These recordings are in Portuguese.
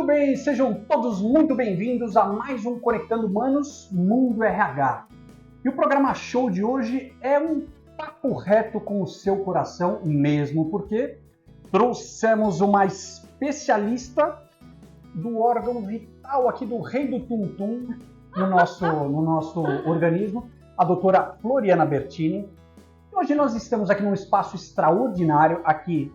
Muito bem, sejam todos muito bem-vindos a mais um Conectando Humanos Mundo RH. E o programa show de hoje é um papo reto com o seu coração, mesmo porque trouxemos uma especialista do órgão vital aqui do Rei do Tum-Tum no nosso organismo, a doutora Floriana Bertini. Hoje nós estamos aqui num espaço extraordinário, aqui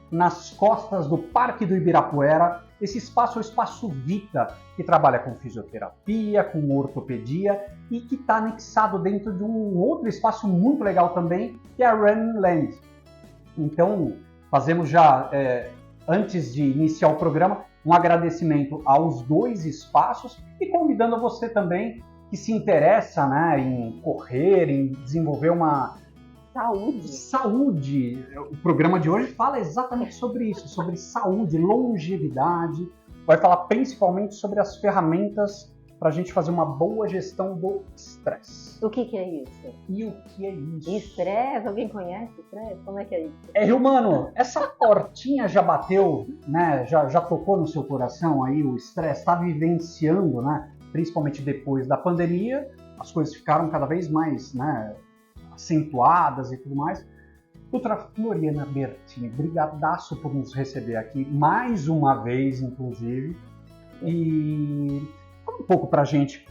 nas costas do Parque do Ibirapuera. Esse espaço é o Espaço Vita, que trabalha com fisioterapia, com ortopedia e que está anexado dentro de um outro espaço muito legal também, que é a Runland. Então, fazemos já, antes de iniciar o programa, um agradecimento aos dois espaços e convidando você também que se interessa, né, em correr, em desenvolver uma saúde. O programa de hoje fala exatamente sobre isso, sobre saúde, longevidade. Vai falar principalmente sobre as ferramentas para a gente fazer uma boa gestão do estresse. O que é isso? E o que é isso? Estresse? Alguém conhece estresse? Como é que é isso? Rio Mano, essa portinha já bateu, né? Já tocou no seu coração aí o estresse? Está vivenciando, né? Principalmente depois da pandemia, as coisas ficaram cada vez mais, né, acentuadas e tudo mais. Doutora Floriana Bertini, brigadaço por nos receber aqui, mais uma vez, inclusive. E fala um pouco pra gente.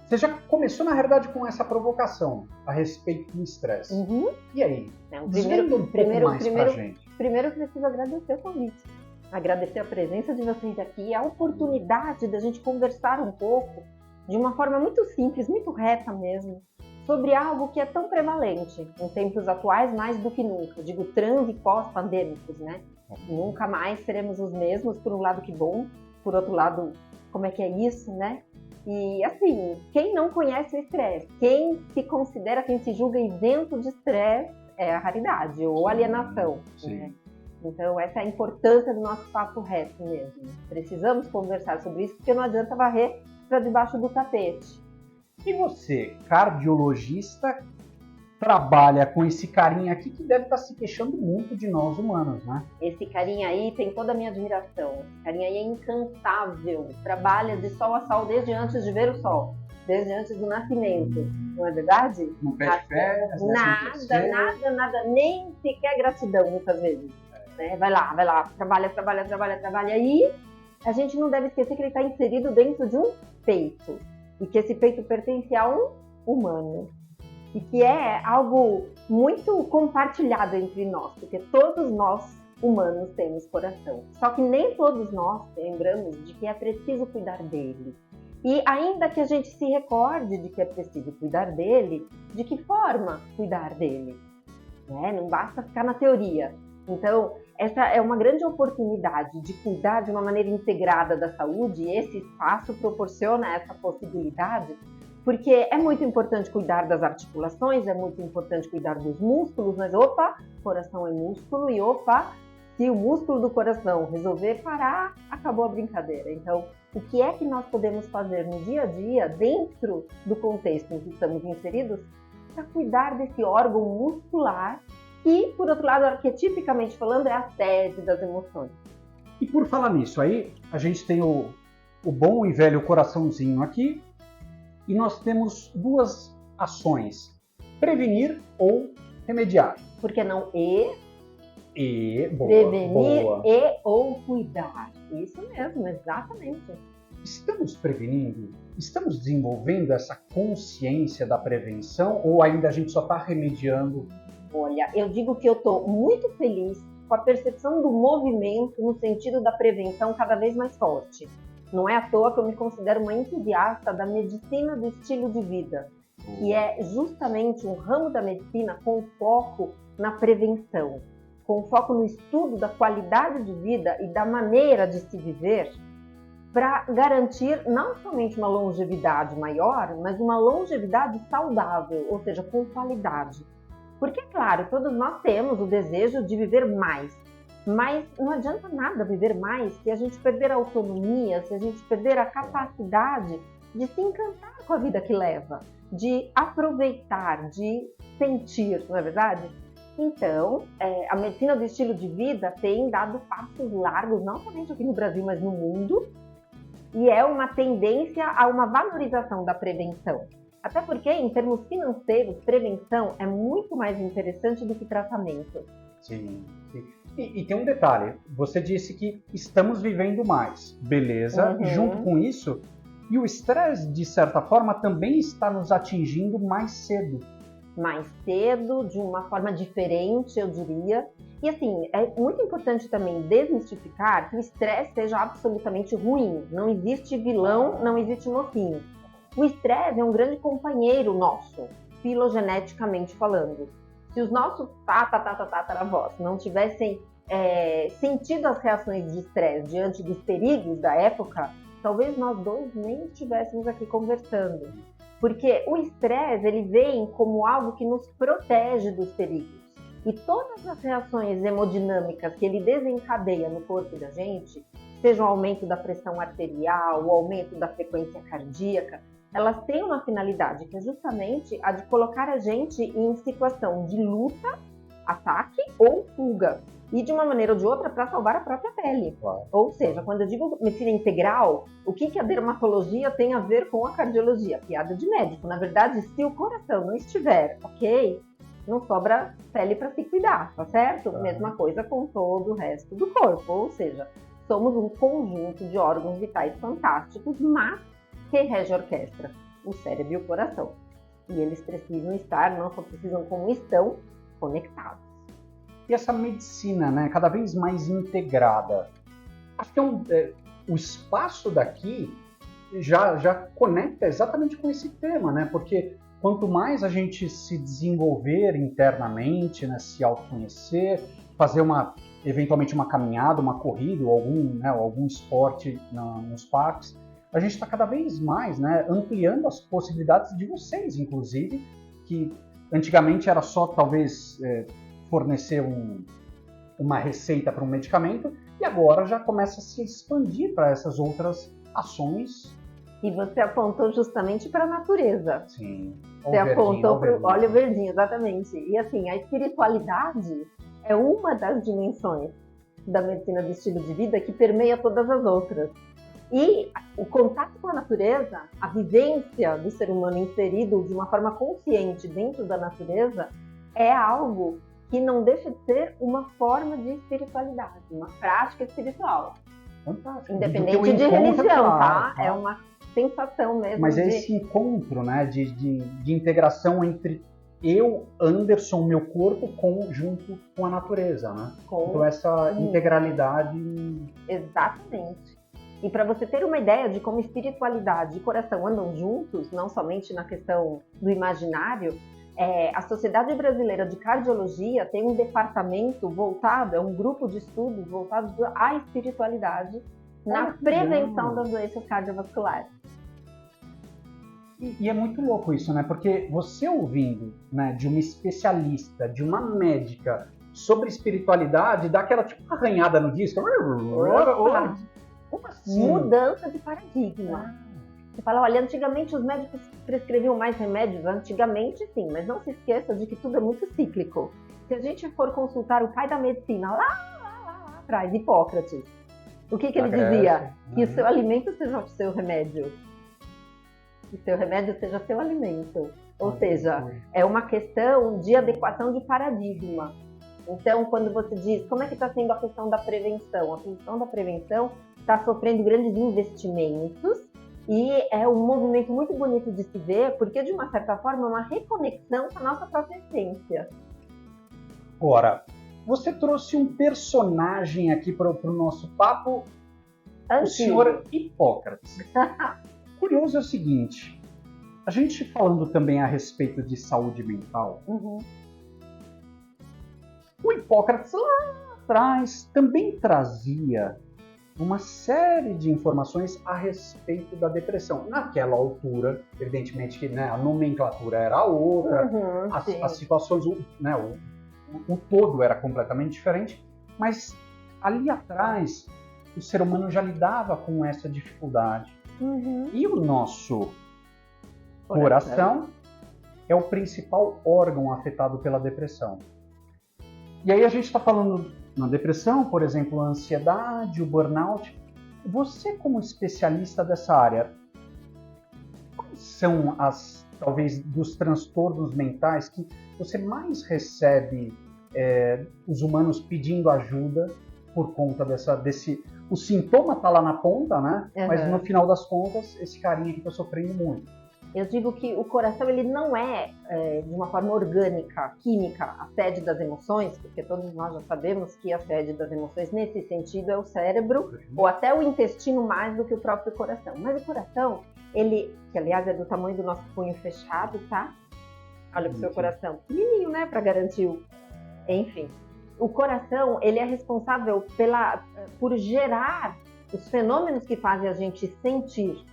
Você já começou, na realidade, com essa provocação a respeito do estresse. Uhum. E aí? Primeiro eu preciso agradecer o convite. Agradecer a presença de vocês aqui, a oportunidade da gente conversar um pouco, de uma forma muito simples, muito reta mesmo, sobre algo que é tão prevalente em tempos atuais, mais do que nunca. Digo, trans e pós-pandêmicos, né? Nunca mais seremos os mesmos, por um lado que bom, por outro lado, como é que é isso, né? E assim, quem não conhece o estresse, quem se considera, quem se julga isento de estresse, é a raridade ou alienação, né? Então, essa é a importância do nosso papo reto mesmo. Precisamos conversar sobre isso, porque não adianta varrer para debaixo do tapete. E você, cardiologista, trabalha com esse carinha aqui que deve estar se queixando muito de nós humanos, né? Esse carinha aí tem toda a minha admiração. Esse carinha aí é incansável. Trabalha de sol a sol desde antes de ver o sol. Desde antes do nascimento. Não é verdade? Não pede férias, nada. Nem sequer gratidão, muitas vezes. Né? Vai lá. Trabalha. E a gente não deve esquecer que ele está inserido dentro de um peito. E que esse peito pertence a um humano. E que é algo muito compartilhado entre nós. Porque todos nós, humanos, temos coração. Só que nem todos nós lembramos de que é preciso cuidar dele. E ainda que a gente se recorde de que é preciso cuidar dele, de que forma cuidar dele? Né? Não basta ficar na teoria. Então, essa é uma grande oportunidade de cuidar de uma maneira integrada da saúde, e esse espaço proporciona essa possibilidade, porque é muito importante cuidar das articulações, é muito importante cuidar dos músculos, mas coração é músculo e se o músculo do coração resolver parar, acabou a brincadeira. Então, o que é que nós podemos fazer no dia a dia, dentro do contexto em que estamos inseridos, para cuidar desse órgão muscular que, por outro lado, arquetipicamente falando, é a sede das emoções. E por falar nisso, aí a gente tem o bom e velho coraçãozinho aqui, e nós temos duas ações: prevenir ou remediar. Por que não boa, prevenir boa. E ou cuidar. Isso mesmo, exatamente. Estamos prevenindo? Estamos desenvolvendo essa consciência da prevenção ou ainda a gente só está remediando? Olha, eu digo que eu estou muito feliz com a percepção do movimento no sentido da prevenção cada vez mais forte. Não é à toa que eu me considero uma entusiasta da medicina do estilo de vida, que é justamente um ramo da medicina com foco na prevenção, com foco no estudo da qualidade de vida e da maneira de se viver, para garantir não somente uma longevidade maior, mas uma longevidade saudável, ou seja, com qualidade. Porque, claro, todos nós temos o desejo de viver mais, mas não adianta nada viver mais se a gente perder a autonomia, se a gente perder a capacidade de se encantar com a vida que leva, de aproveitar, de sentir, não é verdade? Então, a medicina do estilo de vida tem dado passos largos, não somente aqui no Brasil, mas no mundo, e é uma tendência a uma valorização da prevenção. Até porque, em termos financeiros, prevenção é muito mais interessante do que tratamento. Sim, sim. E tem um detalhe, você disse que estamos vivendo mais, beleza? Junto com isso, e o estresse, de certa forma, também está nos atingindo mais cedo. Mais cedo, de uma forma diferente, eu diria. E assim, é muito importante também desmistificar que o estresse seja absolutamente ruim. Não existe vilão, não existe mocinho. O estresse é um grande companheiro nosso, filogeneticamente falando. Se os nossos tataravós não tivessem sentido as reações de estresse diante dos perigos da época, talvez nós dois nem estivéssemos aqui conversando. Porque o estresse, ele vem como algo que nos protege dos perigos. E todas as reações hemodinâmicas que ele desencadeia no corpo da gente, seja o aumento da pressão arterial, o aumento da frequência cardíaca, elas têm uma finalidade, que é justamente a de colocar a gente em situação de luta, ataque ou fuga. E de uma maneira ou de outra para salvar a própria pele. Claro. Ou seja, quando eu digo medicina integral, o que a dermatologia tem a ver com a cardiologia? Piada de médico. Na verdade, se o coração não estiver ok, não sobra pele para se cuidar, tá certo? Mesma coisa com todo o resto do corpo. Ou seja, somos um conjunto de órgãos vitais fantásticos, mas que rege a orquestra? O cérebro e o coração. E eles precisam estar, não só precisam como estão, conectados. E essa medicina, né, cada vez mais integrada. Acho que o espaço daqui já conecta exatamente com esse tema, né? Porque quanto mais a gente se desenvolver internamente, né, se autoconhecer, fazer eventualmente uma caminhada, uma corrida, ou algum esporte nos parques, a gente está cada vez mais, né, ampliando as possibilidades de vocês, inclusive, que antigamente era só talvez fornecer uma receita para um medicamento, e agora já começa a se expandir para essas outras ações. E você apontou justamente para a natureza. Sim. Você apontou para o óleo verdinho, exatamente. E assim, a espiritualidade é uma das dimensões da medicina do estilo de vida que permeia todas as outras. E o contato com a natureza, a vivência do ser humano inserido de uma forma consciente dentro da natureza, é algo que não deixa de ser uma forma de espiritualidade, uma prática espiritual. Fantástico. Independente de religião, tá? É uma sensação mesmo. Mas é esse encontro, né, de integração entre eu, Anderson, meu corpo, junto com a natureza, né? Então essa integralidade... Exatamente. E para você ter uma ideia de como espiritualidade e coração andam juntos, não somente na questão do imaginário, a Sociedade Brasileira de Cardiologia tem um departamento voltado, um grupo de estudos voltado à espiritualidade na prevenção das doenças cardiovasculares. E é muito louco isso, né? Porque você ouvindo, né, de uma especialista, de uma médica sobre espiritualidade, dá aquela tipo arranhada no disco. Como assim? Mudança de paradigma. Você fala, olha, antigamente os médicos prescreviam mais remédios, antigamente sim, mas não se esqueça de que tudo é muito cíclico. Se a gente for consultar o pai da medicina lá atrás, Hipócrates, o que ele dizia? Que o seu alimento seja o seu remédio. Que o seu remédio seja seu alimento. Ou seja, é uma questão de adequação de paradigma. Então, quando você diz, como é que está sendo a questão da prevenção? A questão da prevenção está sofrendo grandes investimentos e é um movimento muito bonito de se ver, porque, de uma certa forma, é uma reconexão com a nossa própria essência. Ora, você trouxe um personagem aqui para o nosso papo, o senhor Hipócrates. Curioso é o seguinte, a gente falando também a respeito de saúde mental, o Hipócrates lá atrás também trazia uma série de informações a respeito da depressão. Naquela altura, evidentemente que, né, a nomenclatura era outra, as situações, né, o todo era completamente diferente, mas ali atrás o ser humano já lidava com essa dificuldade. E o nosso coração é o principal órgão afetado pela depressão. E aí a gente está falando na depressão, por exemplo, a ansiedade, o burnout. Você, como especialista dessa área, quais são talvez, dos transtornos mentais que você mais recebe os humanos pedindo ajuda por conta desse... O sintoma está lá na ponta, né? Uhum. Mas no final das contas, esse carinha aqui está sofrendo muito. Eu digo que o coração ele não é, de uma forma orgânica, química, a sede das emoções, porque todos nós já sabemos que a sede das emoções, nesse sentido, é o cérebro, ou até o intestino mais do que o próprio coração. Mas o coração, ele, que aliás é do tamanho do nosso punho fechado, tá? Olha pro seu coração, pequenininho, né, para garantir o... Enfim, o coração, ele é responsável por gerar os fenômenos que fazem a gente sentir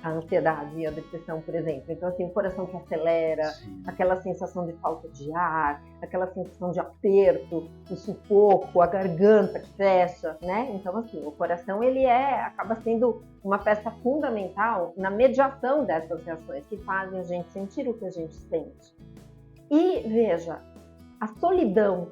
a ansiedade e a depressão, por exemplo. Então, assim, o coração que acelera, sim, aquela sensação de falta de ar, aquela sensação de aperto, o sufoco, a garganta que fecha, né? Então, assim, o coração, ele acaba sendo uma peça fundamental na mediação dessas reações que fazem a gente sentir o que a gente sente. E, veja, a solidão,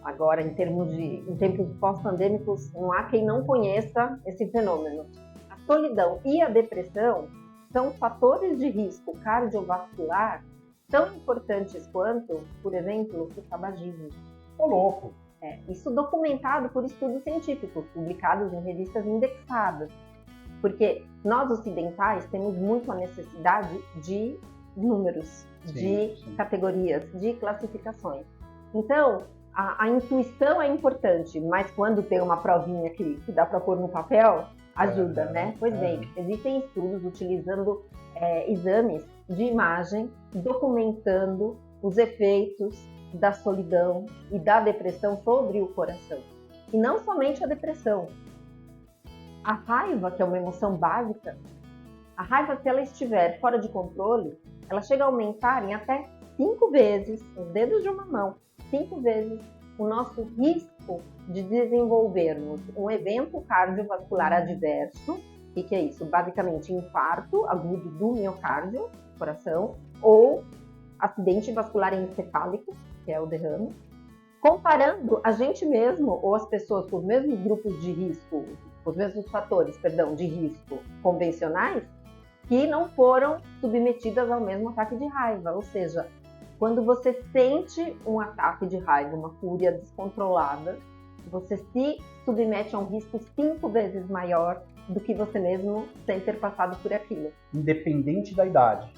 agora, em tempos pós-pandêmicos, não há quem não conheça esse fenômeno. A solidão e a depressão são fatores de risco cardiovascular tão importantes quanto, por exemplo, o tabagismo. Ô, louco! Isso documentado por estudos científicos, publicados em revistas indexadas. Porque nós ocidentais temos muito a necessidade de números, de categorias, de classificações. Então, a intuição é importante, mas quando tem uma provinha que dá para pôr no papel, ajuda, né? Pois bem, existem estudos utilizando exames de imagem, documentando os efeitos da solidão e da depressão sobre o coração. E não somente a depressão. A raiva, que é uma emoção básica, a raiva, se ela estiver fora de controle, ela chega a aumentar em até 5 vezes, os dedos de uma mão, 5 vezes o nosso risco de desenvolvermos um evento cardiovascular adverso. O que é isso? Basicamente, infarto agudo do miocárdio, coração, ou acidente vascular encefálico, que é o derrame, comparando a gente mesmo ou as pessoas com os mesmos grupos de risco, os mesmos fatores, de risco convencionais, que não foram submetidas ao mesmo ataque de raiva. Ou seja, quando você sente um ataque de raiva, uma fúria descontrolada, você se submete a um risco 5 vezes maior do que você mesmo sem ter passado por aquilo. Independente da idade.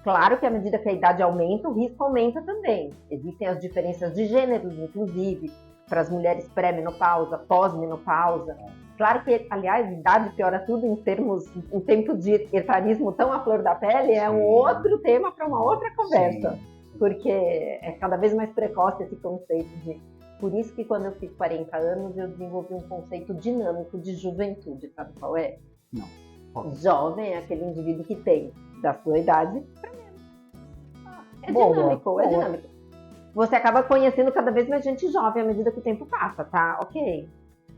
Claro que à medida que a idade aumenta, o risco aumenta também. Existem as diferenças de gêneros, inclusive, para as mulheres pré-menopausa, pós-menopausa. Claro que, aliás, idade piora tudo em tempo de etarismo tão à flor da pele, é um outro tema para uma outra conversa. Sim. Porque é cada vez mais precoce esse conceito de... Por isso que quando eu fiz 40 anos, eu desenvolvi um conceito dinâmico de juventude, sabe qual é? Não. Jovem é aquele indivíduo que tem da sua idade para menos. É dinâmico. Você acaba conhecendo cada vez mais gente jovem à medida que o tempo passa, tá? Ok.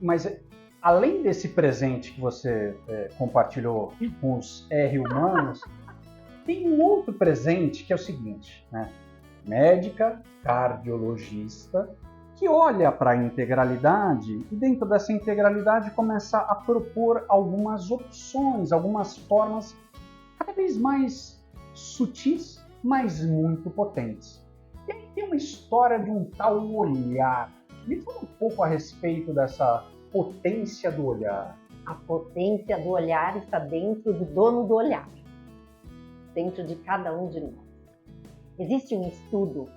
Mas além desse presente que você compartilhou com os R-humanos, tem um outro presente que é o seguinte, né? Médica, cardiologista, que olha para a integralidade e dentro dessa integralidade começa a propor algumas opções, algumas formas cada vez mais sutis, mas muito potentes. E aí tem uma história de um tal olhar. Me fala um pouco a respeito dessa potência do olhar. A potência do olhar está dentro do dono do olhar, dentro de cada um de nós. Existe um estudo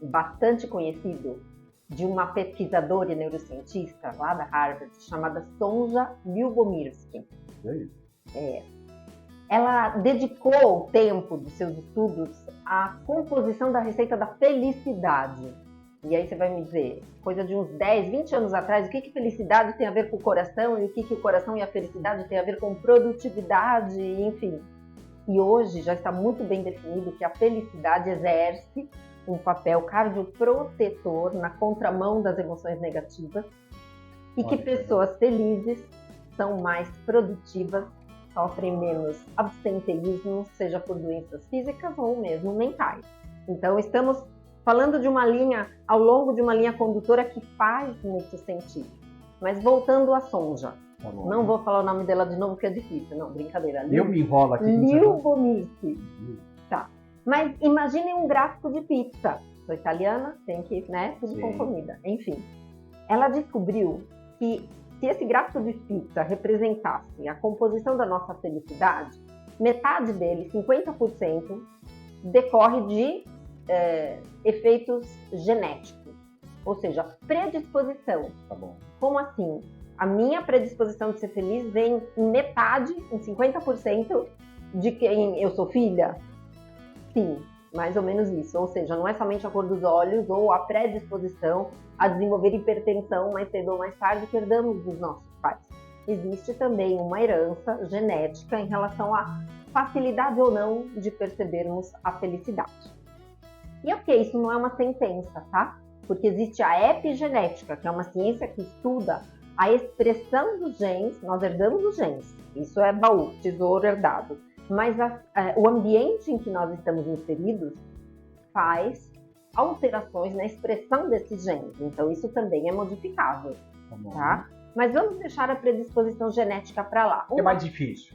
bastante conhecido de uma pesquisadora e neurocientista lá da Harvard, chamada Sonja Lyubomirsky. Ela dedicou o tempo dos seus estudos à composição da receita da felicidade. E aí você vai me dizer, coisa de uns 10, 20 anos atrás, o que felicidade tem a ver com o coração e o que o coração e a felicidade tem a ver com produtividade, enfim. E hoje já está muito bem definido que a felicidade exerce um papel cardioprotetor na contramão das emoções negativas e que pessoas felizes são mais produtivas, sofrem menos absenteísmo, seja por doenças físicas ou mesmo mentais. Então, estamos falando de uma linha, ao longo de uma linha condutora que faz muito sentido. Mas voltando à Sonja, Tá bom. não vou falar o nome dela de novo porque é difícil, não, brincadeira. Eu me enrolo aqui. Lyubomirsky. Tá. Mas imaginem um gráfico de pizza. Sou italiana, tem que, né, tudo Sim. com comida. Enfim, ela descobriu que se esse gráfico de pizza representasse a composição da nossa felicidade, metade dele, 50%, decorre de efeitos genéticos, ou seja, predisposição. Tá bom. Como assim? A minha predisposição de ser feliz vem em metade, em 50%, de quem eu sou filha? Sim, mais ou menos isso. Ou seja, não é somente a cor dos olhos ou a predisposição a desenvolver hipertensão mais cedo ou mais tarde que herdamos dos nossos pais. Existe também uma herança genética em relação à facilidade ou não de percebermos a felicidade. E ok, isso não é uma sentença, tá? Porque existe a epigenética, que é uma ciência que estuda a expressão dos genes. Nós herdamos os genes, isso é baú, tesouro herdado. Mas o ambiente em que nós estamos inseridos faz alterações na expressão desses genes. Então isso também é modificável, tá? Mas vamos deixar a predisposição genética para lá. É mais difícil.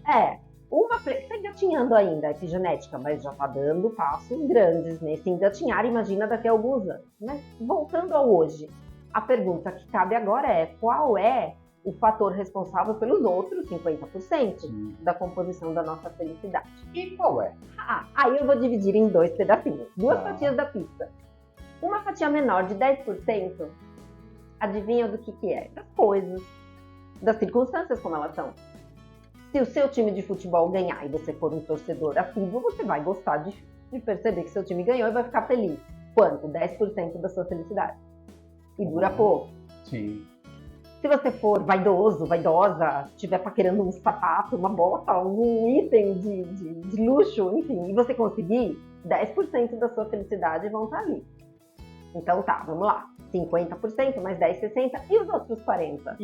Está engatinhando ainda a epigenética, mas já está dando passos grandes nesse engatinhar, imagina daqui a alguns anos. Mas voltando ao hoje, a pergunta que cabe agora é: qual é o fator responsável pelos outros 50% da composição da nossa felicidade? E qual é? Aí eu vou dividir em dois pedacinhos, duas fatias da pizza. Uma fatia menor de 10%, adivinha do que é? Das coisas, das circunstâncias como elas são. Se o seu time de futebol ganhar e você for um torcedor assíduo, você vai gostar de perceber que seu time ganhou e vai ficar feliz. Quanto? 10% da sua felicidade. E dura pouco. Sim. Se você for vaidoso, vaidosa, estiver paquerando um sapato, uma bota, algum item de luxo, enfim, e você conseguir, 10% da sua felicidade vão estar ali. Então tá, vamos lá. 50% mais 10, 60% e os outros 40%.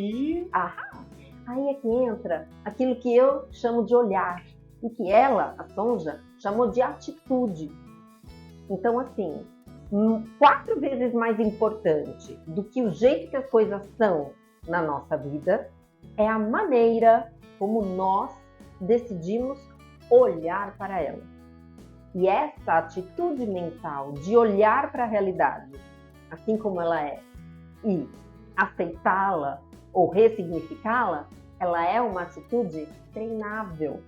Aí é que entra aquilo que eu chamo de olhar e que ela, a Sonja, chamou de atitude. Então, assim, 4 vezes mais importante do que o jeito que as coisas são na nossa vida é a maneira como nós decidimos olhar para ela. E essa atitude mental de olhar para a realidade assim como ela é e aceitá-la ou ressignificá-la, ela é uma atitude treinável.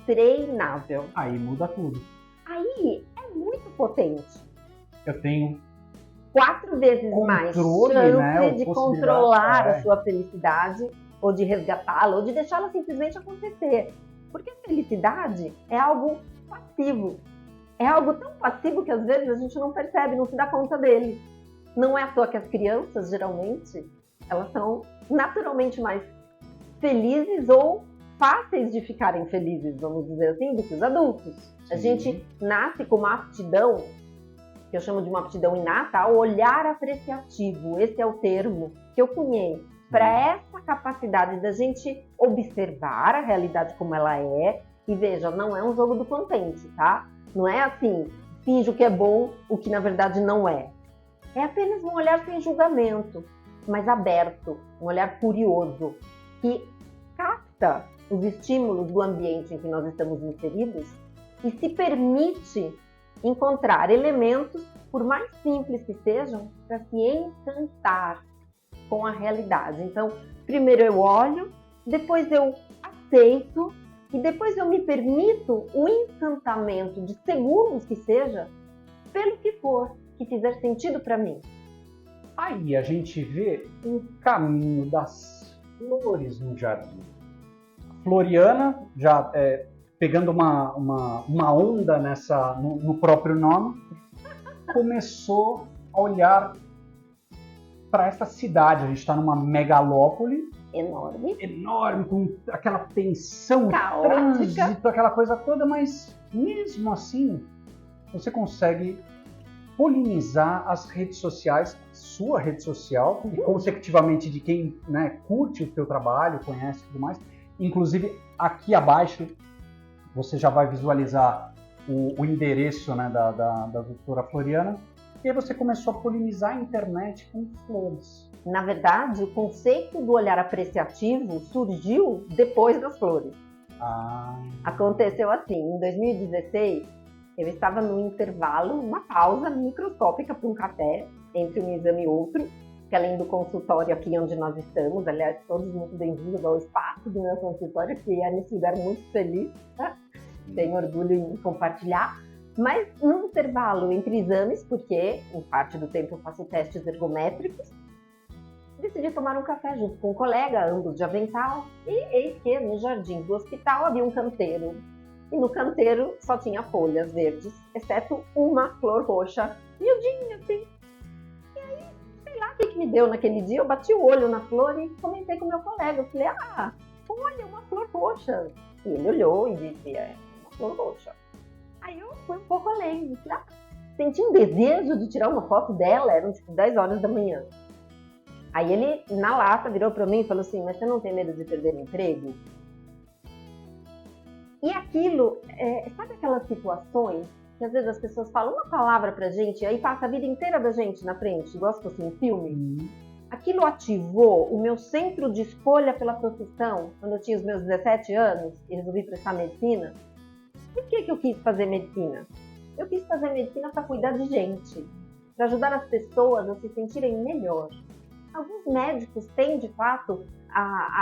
Treinável. Aí muda tudo. Aí é muito potente. Eu tenho 4 vezes mais chance, né, de controlar a sua felicidade, ou de resgatá-la, ou de deixá-la simplesmente acontecer. Porque a felicidade é algo passivo. É algo tão passivo que às vezes a gente não percebe, não se dá conta dele. Não é à toa que as crianças, geralmente, elas são naturalmente mais felizes ou fáceis de ficarem felizes, vamos dizer assim, do que os adultos. Sim. A gente nasce com uma aptidão, que eu chamo de uma aptidão inata, ao olhar apreciativo. Esse é o termo que eu cunhei para essa capacidade da gente observar a realidade como ela é. E veja, não é um jogo do contente, tá? Não é assim, finjo que é bom, o que na verdade não é. É apenas um olhar sem julgamento, mas aberto, um olhar curioso, que capta os estímulos do ambiente em que nós estamos inseridos e se permite encontrar elementos, por mais simples que sejam, para se encantar com a realidade. Então, primeiro eu olho, depois eu aceito e depois eu me permito o encantamento de segundos que seja, pelo que for, que fizer sentido para mim. Aí a gente vê um caminho das flores no jardim. Floriana, já pegando uma onda no próprio nome, começou a olhar para essa cidade. A gente está numa megalópole enorme, com aquela tensão, trânsito, aquela coisa toda, mas mesmo assim você consegue polinizar as redes sociais, sua rede social, e consecutivamente de quem, né, curte o teu trabalho, conhece e tudo mais. Inclusive, aqui abaixo, você já vai visualizar o endereço, né, da doutora Floriana. E aí você começou a polinizar a internet com flores. Na verdade, o conceito do olhar apreciativo surgiu depois das flores. Aconteceu assim, em 2016, eu estava no intervalo, uma pausa microscópica para um café, entre um exame e outro, que além do consultório aqui onde nós estamos, aliás, todos muito bem-vindos ao espaço do meu consultório, que é nesse lugar muito feliz, tá? Tenho orgulho em compartilhar. Mas no intervalo entre exames, porque em parte do tempo eu faço testes ergométricos, decidi tomar um café junto com um colega, ambos de avental, e eis que no jardim do hospital havia um canteiro. E no canteiro só tinha folhas verdes, exceto uma flor roxa, miudinha assim. E aí, sei lá o que me deu naquele dia, eu bati o olho na flor e comentei com meu colega. Eu falei, olha, uma flor roxa. E ele olhou e disse, uma flor roxa. Aí eu fui um pouco além, senti um desejo de tirar uma foto dela, eram tipo 10 horas da manhã. Aí ele, na lata, virou pra mim e falou assim, mas você não tem medo de perder o emprego? E aquilo, sabe aquelas situações que às vezes as pessoas falam uma palavra pra gente e aí passa a vida inteira da gente na frente, igual se fosse um filme? Aquilo ativou o meu centro de escolha pela profissão quando eu tinha os meus 17 anos e resolvi prestar medicina. Por que eu quis fazer medicina? Eu quis fazer medicina para cuidar de gente, para ajudar as pessoas a se sentirem melhor. Alguns médicos têm, de fato,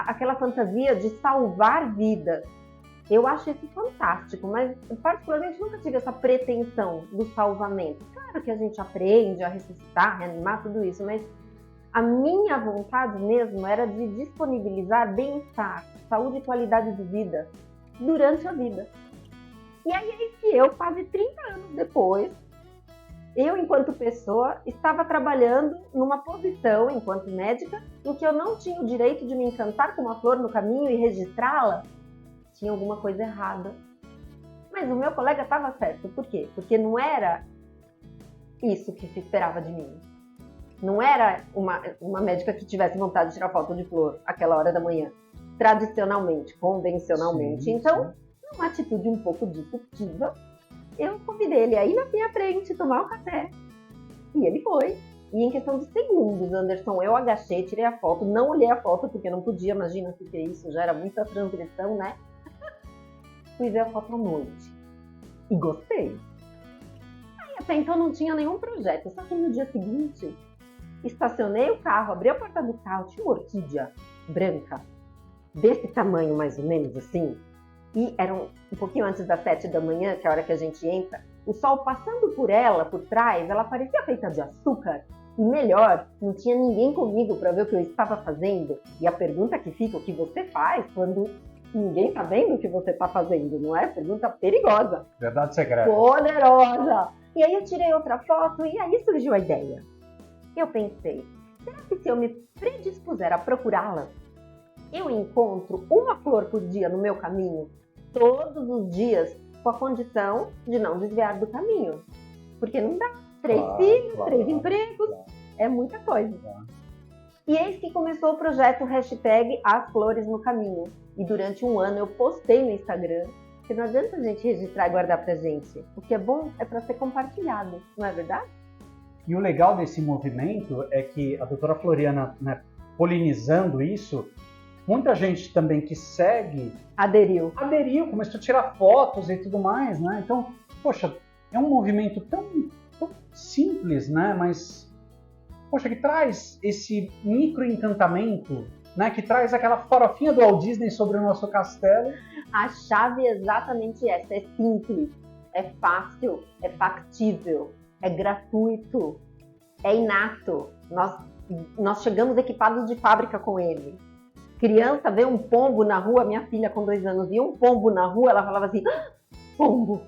aquela fantasia de salvar vidas. Eu acho isso fantástico, mas particularmente nunca tive essa pretensão do salvamento. Claro que a gente aprende a ressuscitar, reanimar, tudo isso, mas a minha vontade mesmo era de disponibilizar bem-estar, saúde e qualidade de vida durante a vida. E aí é que eu, quase 30 anos depois, eu, enquanto pessoa, estava trabalhando numa posição, enquanto médica, em que eu não tinha o direito de me encantar com uma flor no caminho e registrá-la. Tinha alguma coisa errada. Mas o meu colega estava certo. Por quê? Porque não era isso que se esperava de mim. Não era uma médica que tivesse vontade de tirar foto de flor àquela hora da manhã. Tradicionalmente, convencionalmente. Sim, então, numa atitude um pouco disruptiva, eu convidei ele a ir na minha frente, tomar um café. E ele foi. E em questão de segundos, Anderson, eu agachei, tirei a foto, não olhei a foto porque não podia, imagina o que é isso, já era muita transgressão, né? Fui ver a foto à noite. E gostei. Aí até então não tinha nenhum projeto, só que no dia seguinte, estacionei o carro, abri a porta do carro, tinha uma orquídea branca, desse tamanho mais ou menos assim, e era um pouquinho antes das 7 da manhã, que é a hora que a gente entra, o sol passando por ela, por trás, ela parecia feita de açúcar. E melhor, não tinha ninguém comigo para ver o que eu estava fazendo. E a pergunta que fica, o que você faz quando ninguém está vendo o que você está fazendo, não é? Pergunta perigosa. Verdade secreta. Poderosa. E aí eu tirei outra foto e aí surgiu a ideia. Eu pensei, será que se eu me predispuser a procurá-la, eu encontro uma flor por dia no meu caminho, todos os dias, com a condição de não desviar do caminho? Porque não dá. 3 filhos, 3 empregos, é muita coisa. E eis que começou o projeto hashtag As Flores no Caminho. E durante um ano eu postei no Instagram, que não adianta a gente registrar e guardar pra gente. O que é bom é para ser compartilhado, não é verdade? E o legal desse movimento é que a doutora Floriana, né, polinizando isso, muita gente também que segue... Aderiu, começou a tirar fotos e tudo mais, né? Então, poxa, é um movimento tão simples, né? Mas, poxa, que traz esse microencantamento, né? Que traz aquela farofinha do Walt Disney sobre o nosso castelo. A chave é exatamente essa, é simples, é fácil, é factível, é gratuito, é inato. Nós chegamos equipados de fábrica com ele. Criança vê um pombo na rua, minha filha com 2 anos via um pombo na rua, ela falava assim, pombo.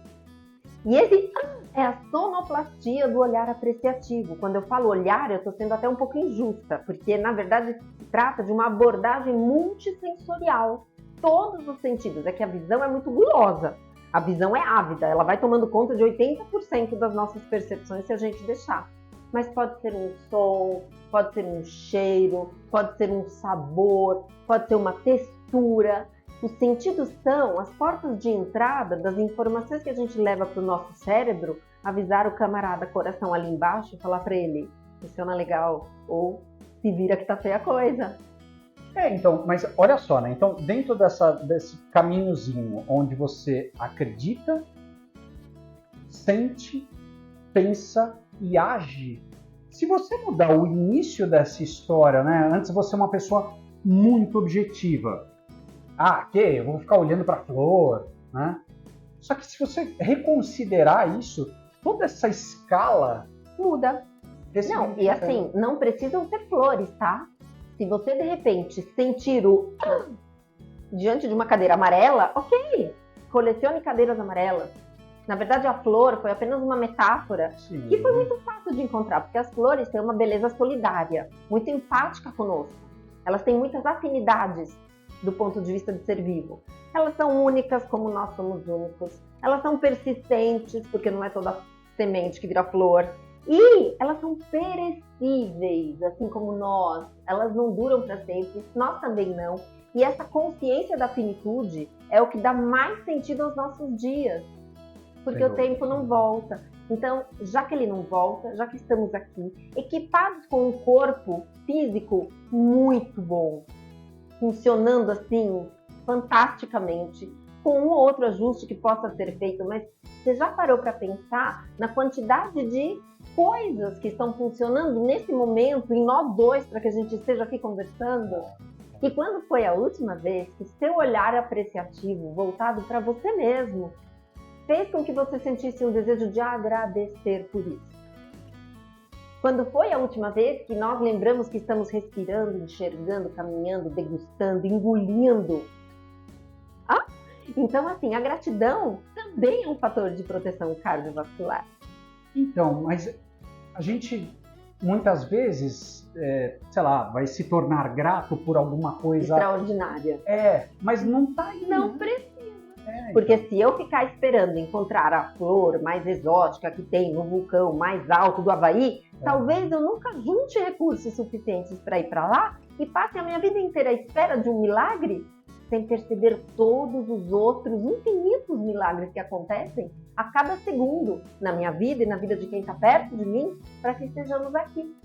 E esse é a sonoplastia do olhar apreciativo. Quando eu falo olhar, eu estou sendo até um pouco injusta, porque na verdade se trata de uma abordagem multissensorial. Todos os sentidos, é que a visão é muito gulosa, a visão é ávida, ela vai tomando conta de 80% das nossas percepções se a gente deixar. Mas pode ser um som, pode ser um cheiro, pode ser um sabor, pode ser uma textura. Os sentidos são as portas de entrada das informações que a gente leva para o nosso cérebro, avisar o camarada coração ali embaixo e falar para ele, funciona legal, ou se vira que tá feia a coisa. Então, mas olha só, né? Então, dentro desse caminhozinho onde você acredita, sente, pensa e age, se você mudar o início dessa história, né? Antes você é uma pessoa muito objetiva. Eu vou ficar olhando para a flor, né? Só que se você reconsiderar isso, toda essa escala muda. Não, e assim, não precisam ser flores, tá? Se você, de repente, sentir o diante de uma cadeira amarela, ok, colecione cadeiras amarelas. Na verdade, a flor foi apenas uma metáfora que foi muito fácil de encontrar, porque as flores têm uma beleza solidária, muito empática conosco. Elas têm muitas afinidades do ponto de vista de ser vivo. Elas são únicas como nós somos únicos. Elas são persistentes, porque não é toda semente que vira flor. E elas são perecíveis, assim como nós. Elas não duram para sempre, nós também não. E essa consciência da finitude é o que dá mais sentido aos nossos dias. Porque o tempo não volta. Então, já que ele não volta, já que estamos aqui, equipados com um corpo físico muito bom, funcionando assim, fantasticamente, com um ou outro ajuste que possa ser feito, mas você já parou para pensar na quantidade de coisas que estão funcionando nesse momento, em nós dois, para que a gente esteja aqui conversando? E quando foi a última vez que seu olhar apreciativo, voltado para você mesmo, fez com que você sentisse um desejo de agradecer por isso? Quando foi a última vez que nós lembramos que estamos respirando, enxergando, caminhando, degustando, engolindo? Então, assim, a gratidão também é um fator de proteção cardiovascular. Então, mas a gente muitas vezes, vai se tornar grato por alguma coisa extraordinária. Mas não tá aí. Não precisa. Porque então, se eu ficar esperando encontrar a flor mais exótica que tem no vulcão mais alto do Havaí, talvez eu nunca junte recursos suficientes para ir para lá e passe a minha vida inteira à espera de um milagre, sem perceber todos os outros infinitos milagres que acontecem a cada segundo na minha vida e na vida de quem está perto de mim, para que estejamos aqui.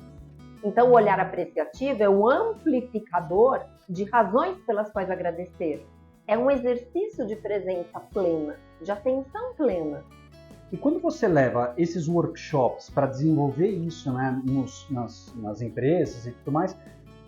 Então, o olhar apreciativo é um amplificador de razões pelas quais agradecer. É um exercício de presença plena, de atenção plena. E quando você leva esses workshops para desenvolver isso, né, nas empresas e tudo mais,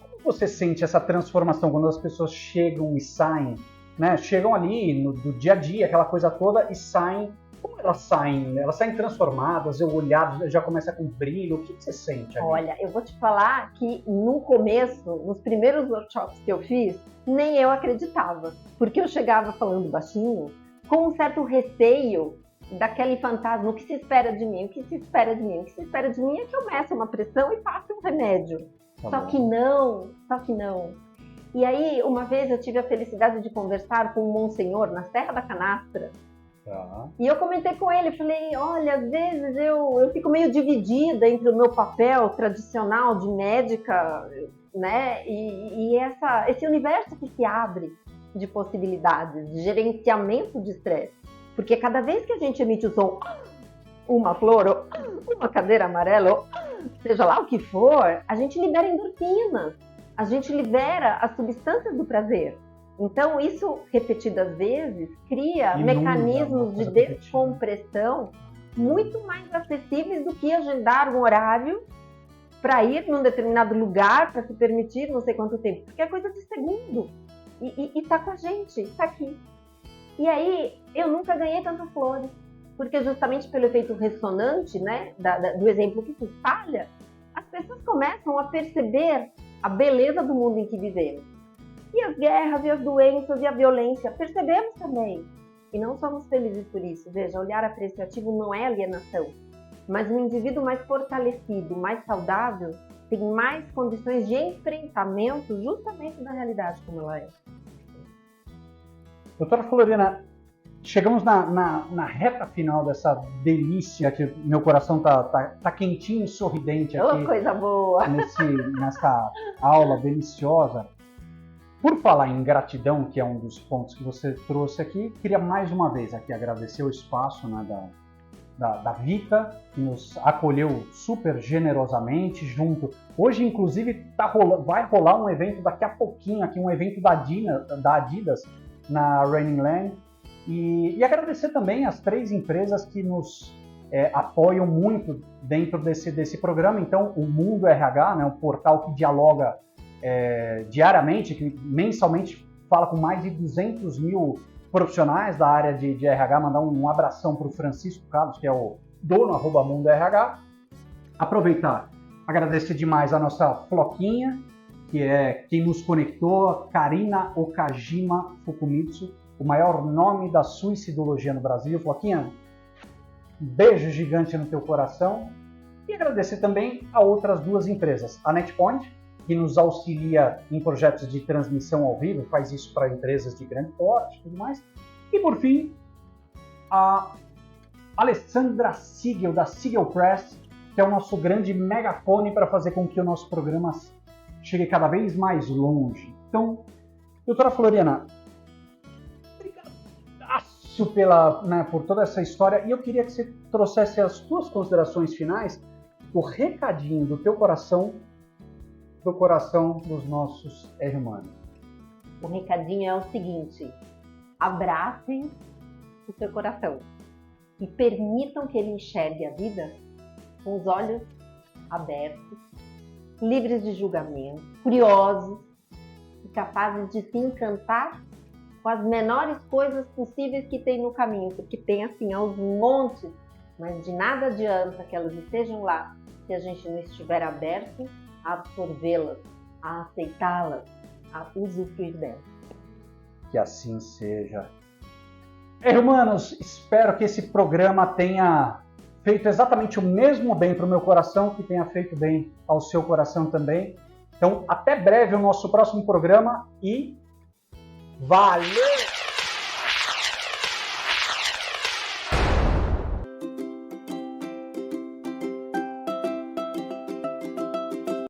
como você sente essa transformação quando as pessoas chegam e saem, né? Chegam ali do dia a dia, aquela coisa toda, e saem. Como elas saem? Elas saem transformadas, o olhar já começa com brilho. O que você sente ali? Olha, eu vou te falar que no começo, nos primeiros workshops que eu fiz, nem eu acreditava. Porque eu chegava falando baixinho, com um certo receio daquele fantasma, o que se espera de mim, o que se espera de mim, o que se espera de mim é que eu meça uma pressão e passe um remédio. Só que não. E aí, uma vez eu tive a felicidade de conversar com um monsenhor na Serra da Canastra. E eu comentei com ele, falei, olha, às vezes eu fico meio dividida entre o meu papel tradicional de médica, né, e esse universo que se abre de possibilidades, de gerenciamento de estresse. Porque cada vez que a gente emite o som, uma flor, ou uma cadeira amarela, ou seja lá o que for, a gente libera endorfinas, a gente libera as substâncias do prazer. Então, isso, repetidas vezes, cria mecanismos de descompressão muito mais acessíveis do que agendar um horário para ir num determinado lugar, para se permitir não sei quanto tempo. Porque é coisa de segundo. E tá com a gente, tá aqui. E aí, eu nunca ganhei tantas flores. Porque justamente pelo efeito ressonante, né, do exemplo que se espalha, as pessoas começam a perceber a beleza do mundo em que vivemos. E as guerras, e as doenças, e a violência, percebemos também. E não somos felizes por isso. Veja, olhar apreciativo não é alienação. Mas um indivíduo mais fortalecido, mais saudável, tem mais condições de enfrentamento justamente da realidade como ela é. Doutora Florina, chegamos na reta final dessa delícia, que meu coração tá quentinho e sorridente aqui. Oh, coisa boa! Nessa aula deliciosa. Por falar em gratidão, que é um dos pontos que você trouxe aqui, queria mais uma vez aqui agradecer o espaço, né, da Vita, que nos acolheu super generosamente junto. Hoje, inclusive, vai rolar um evento daqui a pouquinho, aqui um evento da Adidas na Running Land. E agradecer também as 3 empresas que nos apoiam muito dentro desse programa. Então, o Mundo RH, né, um portal que dialoga diariamente, que mensalmente fala com mais de 200 mil profissionais da área de RH. Mandar um abração para o Francisco Carlos, que é o dono @Mundo RH. Aproveitar, agradecer demais a nossa Floquinha, que é quem nos conectou, Karina Okajima Fukumitsu, o maior nome da suicidologia no Brasil. Floquinha, um beijo gigante no teu coração. E agradecer também a outras 2 empresas, a NetPoint, que nos auxilia em projetos de transmissão ao vivo, faz isso para empresas de grande porte e tudo mais. E por fim, a Alessandra Siegel, da Siegel Press, que é o nosso grande megafone para fazer com que o nosso programa chegue cada vez mais longe. Então, doutora Floriana, obrigado por toda essa história, e eu queria que você trouxesse as suas considerações finais, o recadinho do teu coração, do coração dos nossos humanos. O recadinho é o seguinte: abracem o seu coração e permitam que ele enxergue a vida com os olhos abertos, livres de julgamento, curiosos e capazes de se encantar com as menores coisas possíveis que tem no caminho, porque tem assim aos montes, mas de nada adianta que elas estejam lá se a gente não estiver aberto a absorvê-las, a aceitá-las, a usufruir delas. Que assim seja. Hermanos, espero que esse programa tenha feito exatamente o mesmo bem para o meu coração, que tenha feito bem ao seu coração também. Então, até breve o nosso próximo programa e valeu!